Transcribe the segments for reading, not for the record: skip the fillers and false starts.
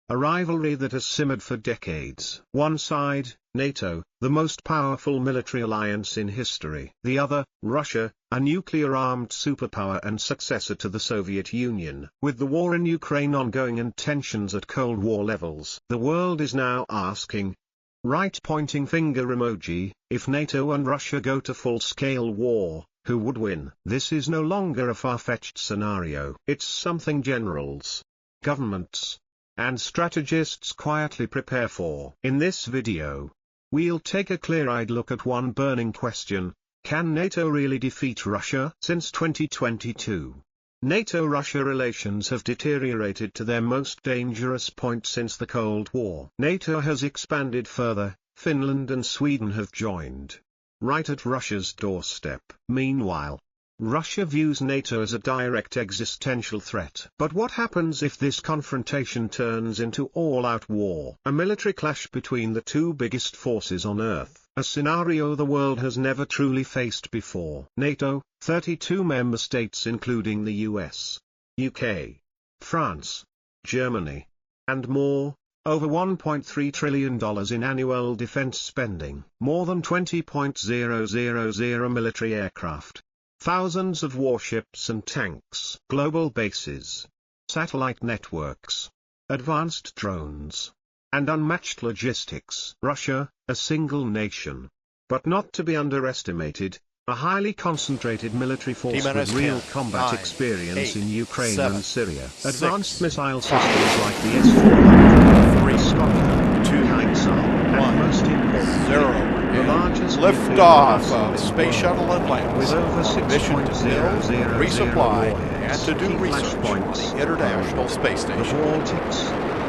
a rivalry that has simmered for decades. One side, NATO, the most powerful military alliance in history. The other, Russia, a nuclear-armed superpower and successor to the Soviet Union. With the war in Ukraine ongoing and tensions at Cold War levels, the world is now asking, right pointing finger emoji, if NATO and Russia go to full-scale war, who would win? This is no longer a far-fetched scenario. It's something generals, governments, and strategists quietly prepare for. In this video, we'll take a clear-eyed look at one burning question: can NATO really defeat Russia? Since 2022, NATO-Russia relations have deteriorated to their most dangerous point since the Cold War. NATO has expanded further, Finland and Sweden have joined, right at Russia's doorstep. Meanwhile, Russia views NATO as a direct existential threat. But what happens if this confrontation turns into all-out war? A military clash between the two biggest forces on Earth, a scenario the world has never truly faced before. NATO, 32 member states including the US, UK, France, Germany, and more, over $1.3 trillion in annual defense spending, more than 20,000 military aircraft, thousands of warships and tanks, global bases, satellite networks, advanced drones, and unmatched logistics. Russia, a single nation, but not to be underestimated, a highly concentrated military force with real combat experience in Ukraine and Syria. Advanced missile systems like the S-400, Scotland, and most importantly, the largest liftoff of Space Shuttle Atlantis with over on mission to build, resupply, and to do research on the International Space the Station. Baltics,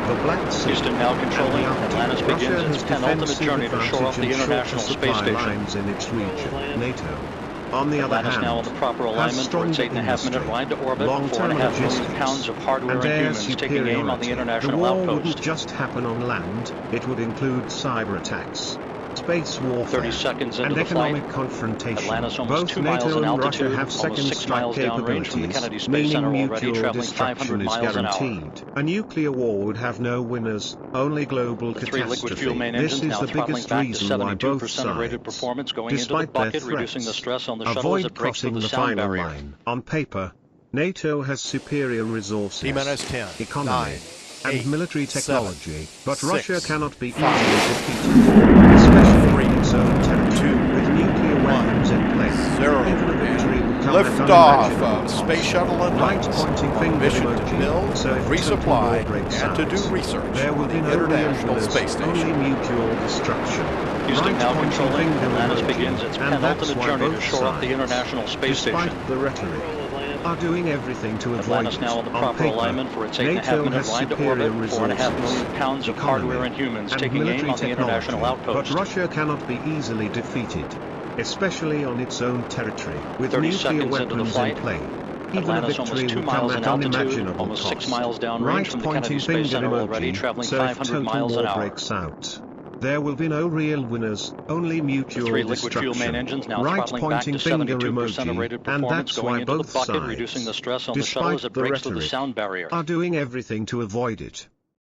the Black Sea, Houston now controlling. Atlantis begins its penultimate journey to shore up the International Space Station. lines in its region. NATO, on the other Atlantis hand, now on the proper alignment for its 8.5-minute ride to orbit, 4.5 million pounds of hardware and humans taking aim on the international war outpost. wouldn't just happen on land, it would include cyber attacks, space warfare, 30 seconds into and the economic flight, confrontation. Atlantis almost Both 2 miles NATO in and altitude, Russia have almost second 6 strike miles downrange from the capabilities, Kennedy Space meaning Center, already mutual traveling 500 destruction is miles an hour. guaranteed. A nuclear war would have no winners, only global The 3 catastrophe. liquid fuel main This engines is now the throttling biggest back to reason why both 72% of rated sides, performance going into the despite their bucket, reducing the threats, stress on the shuttle as avoid it breaks through crossing the the sound final barrier. line. On paper, NATO has superior resources, T-minus 10, economy, 9, and 8, military 7, technology, but 6, Russia cannot be 5, easily defeated, especially in its own territory, 2, with nuclear weapons in place. 0, Even a victory would come at liftoff unimaginable of cost. Space Shuttle Atlantis Right-pointing on finger mission to emoji. build, So if total resupply, war breaks and to do out, research there will on be the no real International winners, Space only Station. mutual destruction. Houston now Right-pointing controlling. finger Atlantis emoji. begins its And that's penultimate why journey to both shore up the sides, International Space despite Station. the rhetoric, are doing everything to avoid Atlantis it. now on the On proper paper, alignment for its NATO 8.5-minute has ride to superior orbit, 4.5 million resources, pounds of economy, hardware and humans and taking aim military on the international technology, but outpost. Russia cannot be easily defeated, especially on its own territory, with 30 nuclear seconds into the weapons in flight, play. Even a Atlantis victory almost 2 would come miles at in altitude, unimaginable almost 6 cost. miles downrange from the Kennedy Right-pointing Space finger Center, already emoji. traveling So if 500 total miles an war hour. breaks out, there will be no real winners, only The mutual 3 liquid fuel main destruction. engines now throttling back to Right-pointing finger 72% of emoji. rated And performance, that's going why into the both bucket, reducing the sides, stress on the shuttle as despite it the breaks through the rhetoric, sound barrier. are doing everything to avoid it.